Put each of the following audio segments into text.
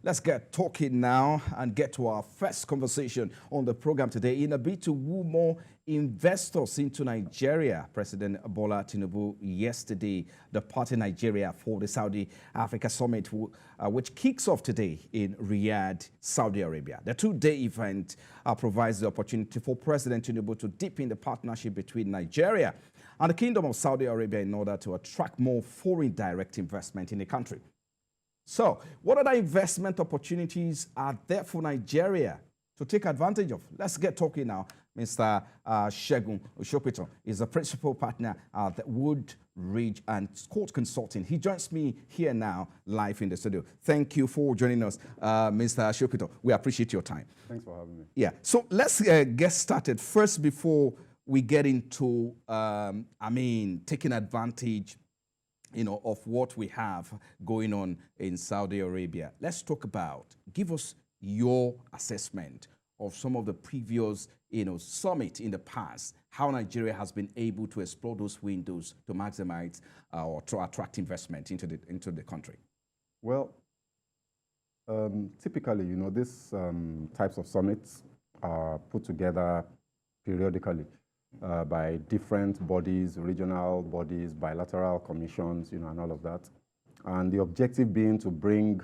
Let's get talking now and get to our first conversation on the program today. In a bid to woo more investors into Nigeria, President Bola Tinubu yesterday departed Nigeria for the Saudi Africa Summit, which kicks off today in Riyadh, Saudi Arabia. The two-day event provides the opportunity for President Tinubu to deepen the partnership between Nigeria and the Kingdom of Saudi Arabia in order to attract more foreign direct investment in the country. So, what other investment opportunities are there for Nigeria to take advantage of? Let's get talking now. Mr. Segun Sopitan is the principal partner at the Wood Ridge and Court Consulting. He joins me here now, live in the studio. Thank you for joining us, Mr. Sopitan. We appreciate your time. Thanks for having me. Yeah. So let's get started first before we get into, taking advantage of what we have going on in Saudi Arabia. Let's talk about, give us your assessment of some of the previous, summit in the past, how Nigeria has been able to explore those windows to maximize or to attract investment into the country. Well, typically, these types of summits are put together periodically by different bodies, regional bodies, bilateral commissions, and all of that. And the objective being to bring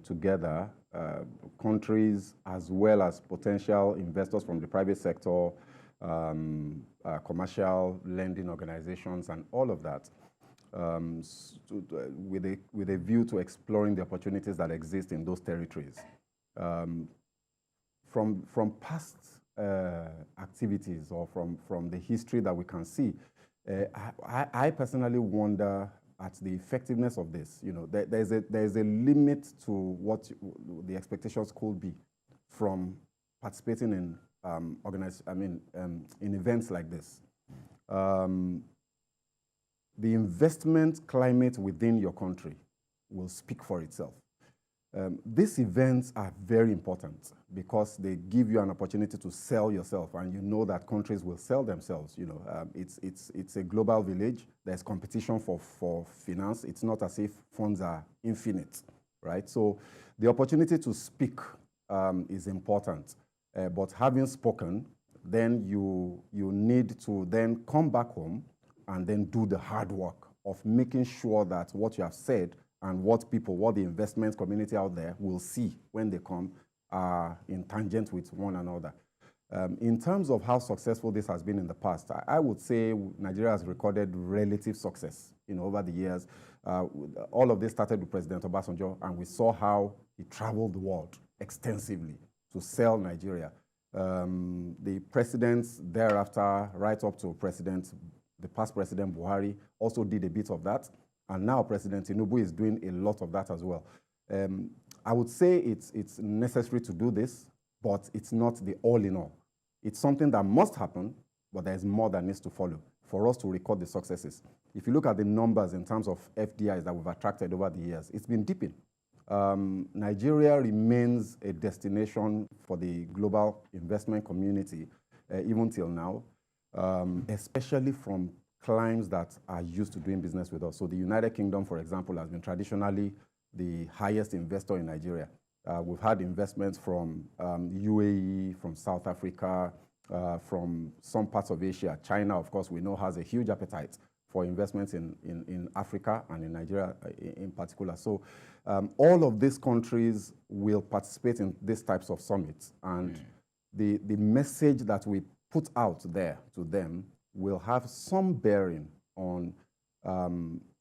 together countries as well as potential investors from the private sector, commercial lending organizations, and all of that, with a view to exploring the opportunities that exist in those territories. From past activities or from the history that we can see, I personally wonder at the effectiveness of this. There's a limit to what the expectations could be from participating in in events like this. The investment climate within your country will speak for itself. These events are very important because they give you an opportunity to sell yourself, and you know that countries will sell themselves. It's a global village. There's competition for finance. It's not as if funds are infinite, right? So the opportunity to speak is important. But having spoken, then you need to then come back home and then do the hard work of making sure that what you have said and what the investment community out there will see when they come are in tangent with one another. In terms of how successful this has been in the past, I would say Nigeria has recorded relative success over the years. All of this started with President Obasanjo, and we saw how he traveled the world extensively to sell Nigeria. The presidents thereafter, right up to the past President Buhari, also did a bit of that. And now President Tinubu is doing a lot of that as well. I would say it's necessary to do this, but it's not the all in all. It's something that must happen, but there's more that needs to follow for us to record the successes. If you look at the numbers in terms of FDIs that we've attracted over the years, it's been dipping. Nigeria remains a destination for the global investment community, even till now, especially from clients that are used to doing business with us. So the United Kingdom, for example, has been traditionally the highest investor in Nigeria. We've had investments from UAE, from South Africa, from some parts of Asia. China, of course, we know has a huge appetite for investments in Africa and in Nigeria in particular. So all of these countries will participate in these types of summits. And the message that we put out there to them will have some bearing on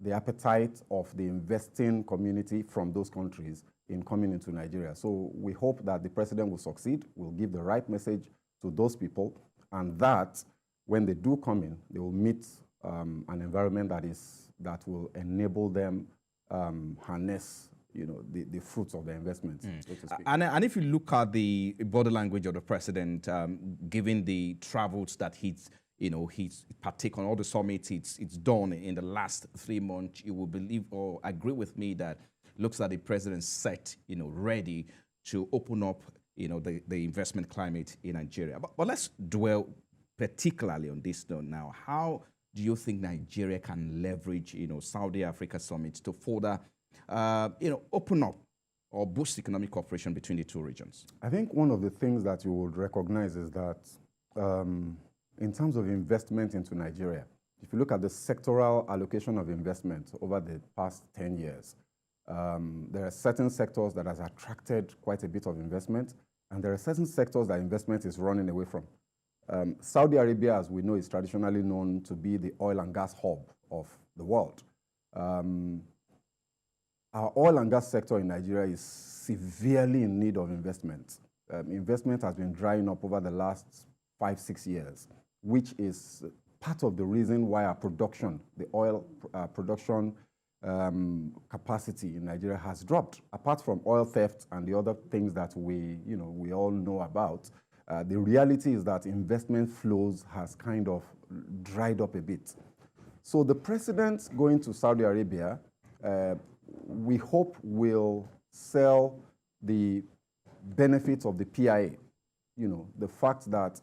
the appetite of the investing community from those countries in coming into Nigeria. So we hope that the president will succeed, will give the right message to those people, and that when they do come in, they will meet an environment that will enable them harness the fruits of their investments, so to speak. And if you look at the body language of the president, given the travels that he's partaken on all the summits it's done in the last 3 months, you will believe or agree with me that looks like the president's set, ready to open up, the investment climate in Nigeria. But let's dwell particularly on this note now. How do you think Nigeria can leverage, Saudi Africa Summit to further, open up or boost economic cooperation between the two regions? I think one of the things that you would recognize is that in terms of investment into Nigeria, if you look at the sectoral allocation of investment over the past 10 years, there are certain sectors that has attracted quite a bit of investment, and there are certain sectors that investment is running away from. Saudi Arabia, as we know, is traditionally known to be the oil and gas hub of the world. Our oil and gas sector in Nigeria is severely in need of investment. Investment has been drying up over the last 5-6 years, which is part of the reason why our production, the oil production capacity in Nigeria has dropped. Apart from oil theft and the other things that we all know about, the reality is that investment flows has kind of dried up a bit. So the president going to Saudi Arabia, we hope will sell the benefits of the PIA. The fact that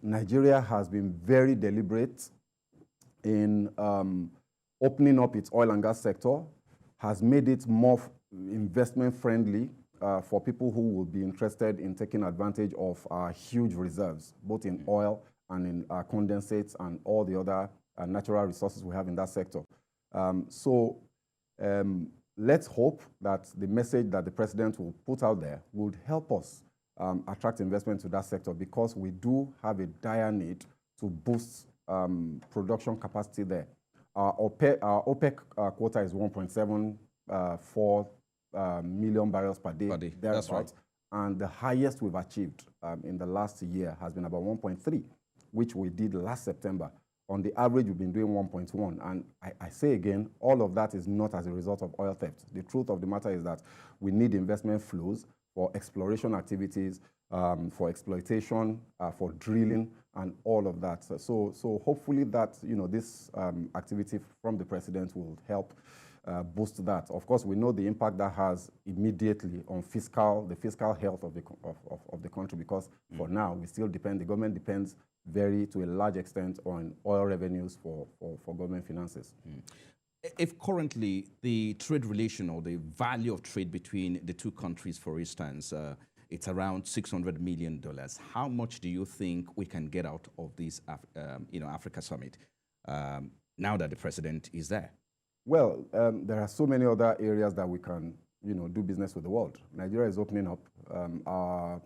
Nigeria has been very deliberate in opening up its oil and gas sector, has made it more investment friendly for people who will be interested in taking advantage of our huge reserves, both in oil and in condensates and all the other natural resources we have in that sector. Let's hope that the message that the president will put out there would help us attract investment to that sector, because we do have a dire need to boost production capacity there. Our OPEC quota is 1.74 million barrels per day. That's right. And the highest we've achieved in the last year has been about 1.3, which we did last September. On the average, we've been doing 1.1. And I say again, all of that is not as a result of oil theft. The truth of the matter is that we need investment flows for exploration activities, for exploitation, for drilling, and all of that. So hopefully that, this activity from the president will help boost that. Of course, we know the impact that has immediately on the fiscal health of the country, because for now, the government depends to a large extent on oil revenues for government finances. If currently the trade relation or the value of trade between the two countries, for instance, it's around $600 million, how much do you think we can get out of this Africa Summit now that the president is there? Well, there are so many other areas that we can do business with the world. Nigeria is opening up. Our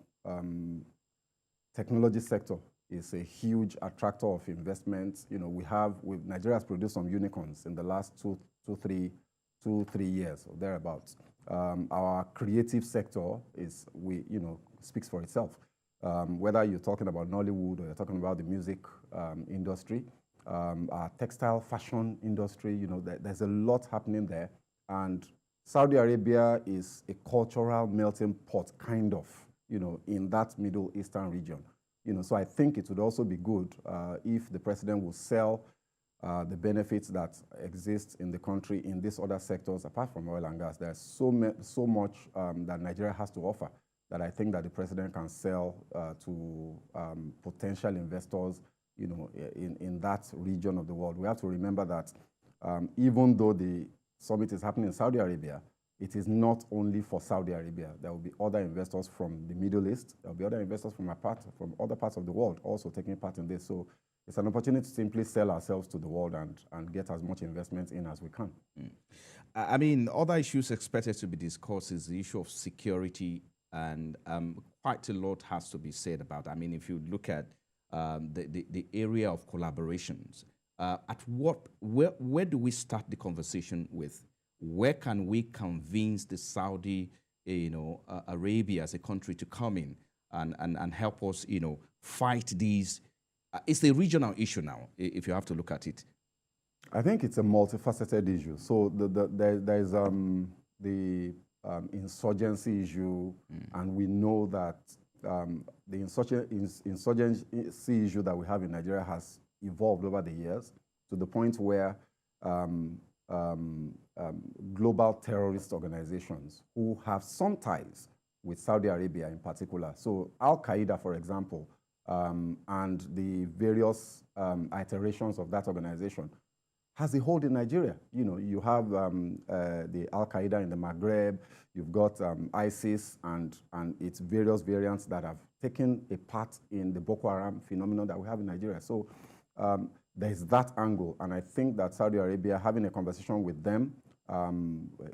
technology sector is a huge attractor of investment. Nigeria has produced some unicorns in the last two, three years or thereabouts. Our creative sector speaks for itself. Whether you're talking about Nollywood or you're talking about the music industry, our textile fashion industry, there's a lot happening there. And Saudi Arabia is a cultural melting pot, kind of, in that Middle Eastern region. So I think it would also be good if the president will sell the benefits that exist in the country in these other sectors apart from oil and gas. There's so much that Nigeria has to offer that I think that the president can sell to potential investors, in that region of the world. We have to remember that even though the summit is happening in Saudi Arabia, it is not only for Saudi Arabia. There will be other investors from the Middle East. There will be other investors from other parts of the world also taking part in this. So it's an opportunity to simply sell ourselves to the world and get as much investment in as we can. I mean, other issues expected to be discussed is the issue of security, and quite a lot has to be said about. I mean, if you look at the area of collaborations, where do we start the conversation with? Where can we convince the Saudi, Arabia as a country to come in and help us, fight these? It's a regional issue now, if you have to look at it. I think it's a multifaceted issue. So there's the insurgency issue, and we know that the insurgency issue that we have in Nigeria has evolved over the years to the point where global terrorist organizations who have some ties with Saudi Arabia in particular. So Al-Qaeda, for example, and the various iterations of that organization has a hold in Nigeria. You know, you have the Al-Qaeda in the Maghreb, you've got ISIS and its various variants that have taken a part in the Boko Haram phenomenon that we have in Nigeria. So there's that angle, and I think that Saudi Arabia, having a conversation with them,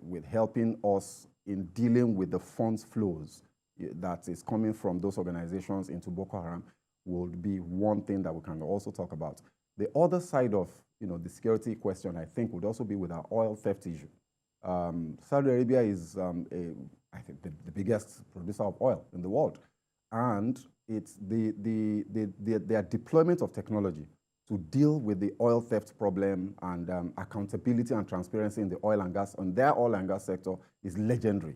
with helping us in dealing with the funds flows that is coming from those organizations into Boko Haram, would be one thing that we can also talk about. The other side of the security question, I think, would also be with our oil theft issue. Saudi Arabia is, I think, the biggest producer of oil in the world, and it's their deployment of technology to deal with the oil theft problem and accountability and transparency in the oil and gas, on their oil and gas sector, is legendary.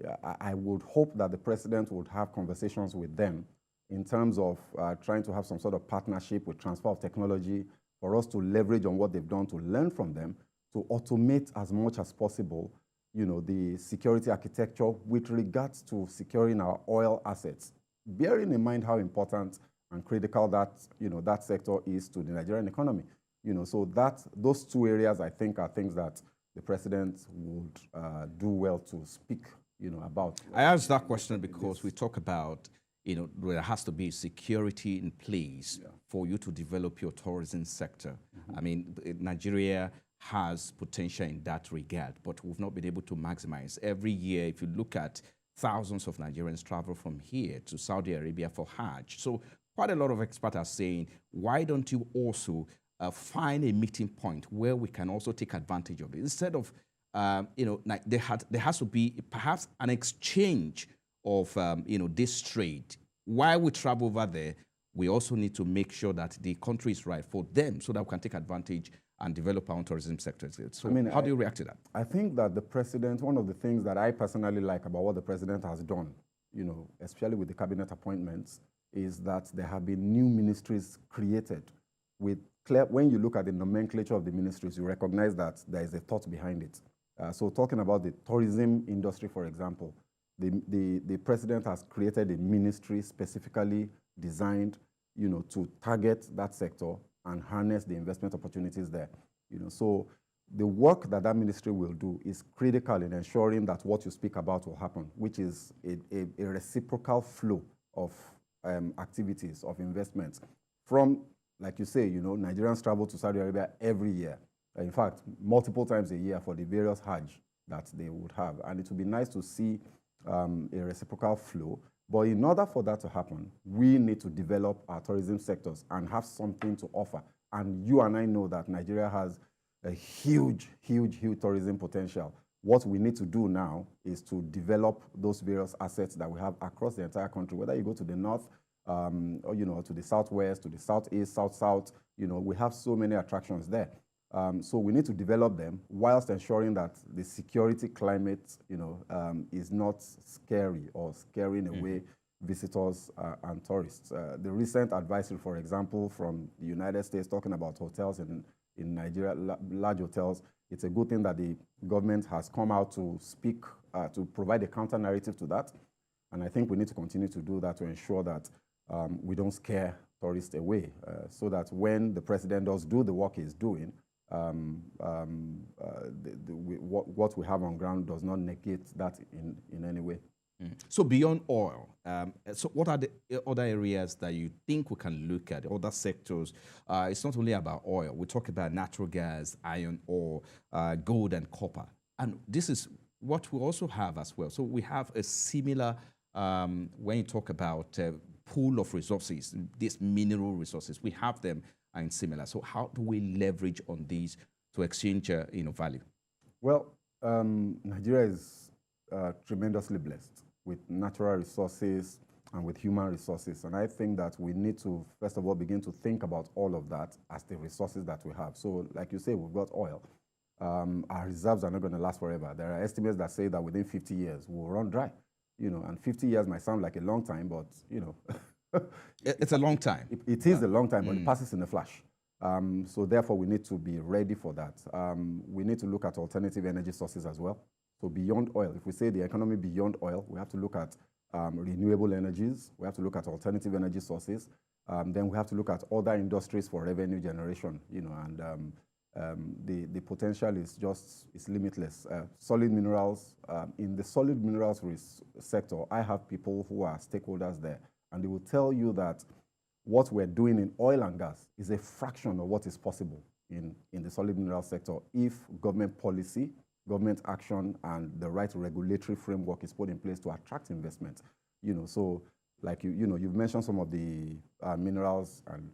Yeah, I would hope that the president would have conversations with them in terms of trying to have some sort of partnership with transfer of technology for us to leverage on what they've done, to learn from them, to automate as much as possible, the security architecture with regards to securing our oil assets, bearing in mind how important and critical that, that sector is to the Nigerian economy. So those two areas, I think, are things that the president would do well to speak, about. I asked that question because we talk about, there has to be security in place for you to develop your tourism sector. I mean, Nigeria has potential in that regard, but we've not been able to maximize. Every year, if you look at thousands of Nigerians travel from here to Saudi Arabia for Hajj. So quite a lot of experts are saying, why don't you also find a meeting point where we can also take advantage of it? Instead of, there has to be perhaps an exchange of, this trade. While we travel over there, we also need to make sure that the country is right for them so that we can take advantage and develop our own tourism sectors. So how do you react to that? I think that the president, one of the things that I personally like about what the president has done, especially with the cabinet appointments, is that there have been new ministries created with clear, when you look at the nomenclature of the ministries, you recognize that there is a thought behind it. So talking about the tourism industry, for example, the president has created a ministry specifically designed, to target that sector and harness the investment opportunities there. So the work that ministry will do is critical in ensuring that what you speak about will happen, which is a reciprocal flow of activities, of investments from, like you say, Nigerians travel to Saudi Arabia every year. In fact, multiple times a year for the various Hajj that they would have. And it would be nice to see a reciprocal flow. But in order for that to happen, we need to develop our tourism sectors and have something to offer. And you and I know that Nigeria has a huge, huge, huge tourism potential. What we need to do now is to develop those various assets that we have across the entire country, whether you go to the north, or, to the southwest, to the southeast, south-south, we have so many attractions there. So we need to develop them whilst ensuring that the security climate, is not scary or scaring away visitors and tourists. The recent advisory, for example, from the United States talking about hotels in Nigeria, large hotels, it's a good thing that the government has come out to speak, to provide a counter-narrative to that. And I think we need to continue to do that to ensure that we don't scare tourists away, so that when the president does do the work he's doing, what we have on ground does not negate that in any way. So beyond oil, so what are the other areas that you think we can look at, other sectors? It's not only about oil. We talk about natural gas, iron ore, gold and copper. And this is what we also have as well. So we have a similar, when you talk about pool of resources, these mineral resources, we have them and similar. So how do we leverage on these to exchange value? Well, Nigeria is tremendously blessed with natural resources and with human resources. And I think that we need to, first of all, begin to think about all of that as the resources that we have. So like you say, we've got oil. Our reserves are not going to last forever. There are estimates that say that within 50 years, we'll run dry. And 50 years might sound like a long time, but, it's a long time. It is a long time, but it passes in a flash. So therefore, we need to be ready for that. We need to look at alternative energy sources as well. So beyond oil, if we say the economy beyond oil, we have to look at renewable energies. We have to look at alternative energy sources. Then we have to look at other industries for revenue generation, and the potential is limitless. Solid minerals, in the solid minerals sector, I have people who are stakeholders there, and they will tell you that what we're doing in oil and gas is a fraction of what is possible in the solid mineral sector if government policy, government action, and the right regulatory framework is put in place to attract investment. So like you've mentioned some of the minerals and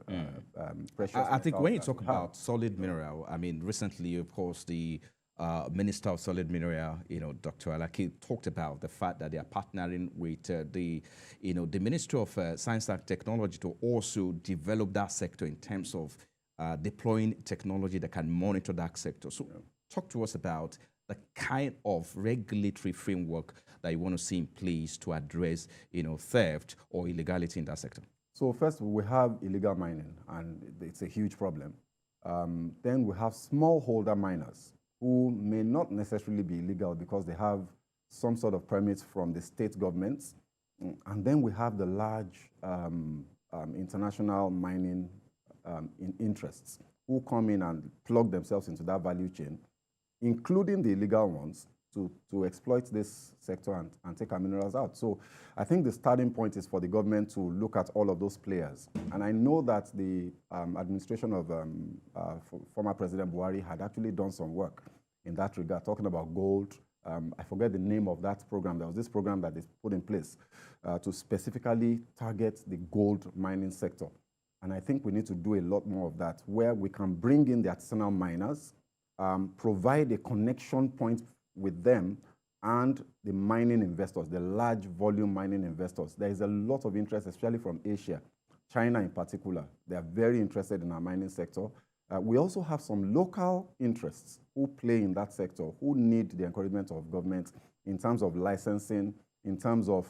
precious metals. I think when you talk about solid mineral, I mean, recently, of course, the Minister of Solid Mineral, Dr. Alaki, talked about the fact that they are partnering with the Ministry of Science and Technology to also develop that sector in terms of deploying technology that can monitor that sector. So talk to us about the kind of regulatory framework that you want to see in place to address, theft or illegality in that sector. So first, we have illegal mining, and it's a huge problem. Then we have smallholder miners who may not necessarily be illegal because they have some sort of permits from the state governments. And then we have the large international mining interests who come in and plug themselves into that value chain, including the illegal ones, to exploit this sector and take our minerals out. So I think the starting point is for the government to look at all of those players. And I know that the administration of former President Buhari had actually done some work in that regard, talking about gold. I forget the name of that program. There was this program that is put in place to specifically target the gold mining sector. And I think we need to do a lot more of that, where we can bring in the artisanal miners, provide a connection point with them and the mining investors, the large volume mining investors. There is a lot of interest, especially from Asia, China in particular. They are very interested in our mining sector. We also have some local interests who play in that sector, who need the encouragement of government in terms of licensing, in terms of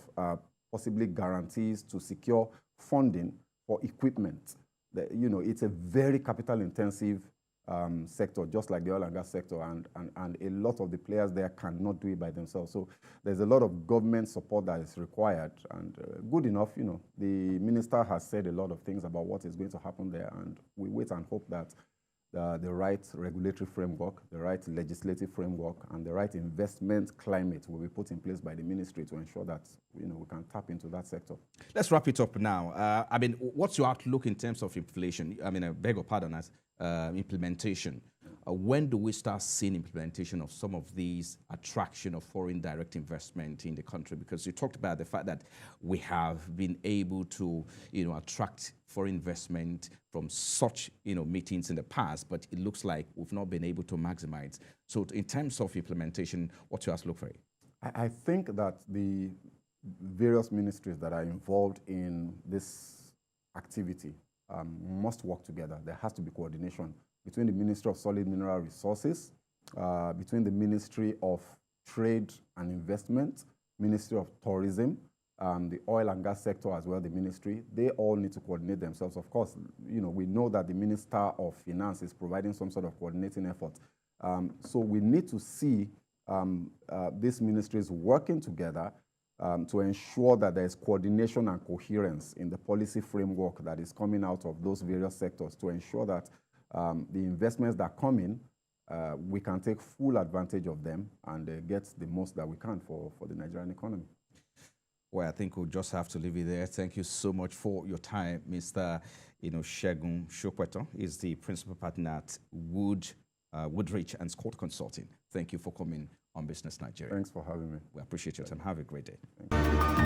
possibly guarantees to secure funding for equipment. It's a very capital-intensive sector, just like the oil and gas sector, and a lot of the players there cannot do it by themselves. So there's a lot of government support that is required, and good enough, the minister has said a lot of things about what is going to happen there, and we wait and hope that the right regulatory framework, the right legislative framework, and the right investment climate will be put in place by the ministry to ensure that we can tap into that sector. Let's wrap it up now. I mean, what's your outlook in terms of inflation? I mean, I beg your pardon, as implementation. When do we start seeing implementation of some of these attraction of foreign direct investment in the country? Because you talked about the fact that we have been able to, attract foreign investment from such, meetings in the past, but it looks like we've not been able to maximize. So in terms of implementation, what's your outlook for it? I think that the various ministries that are involved in this activity must work together. There has to be coordination between the Ministry of Solid Mineral Resources, between the Ministry of Trade and Investment, Ministry of Tourism, the oil and gas sector as well, the ministry. They all need to coordinate themselves. Of course, we know that the Minister of Finance is providing some sort of coordinating effort. So we need to see these ministries working together to ensure that there is coordination and coherence in the policy framework that is coming out of those various sectors, to ensure that the investments that come in, we can take full advantage of them and get the most that we can for the Nigerian economy. Well, I think we'll just have to leave it there. Thank you so much for your time, Mr. Segun Sopitan. He's the principal partner at Woodridge and Scott Consulting. Thank you for coming on Business Nigeria. Thanks for having me. We appreciate your time. Have a great day. Thank you.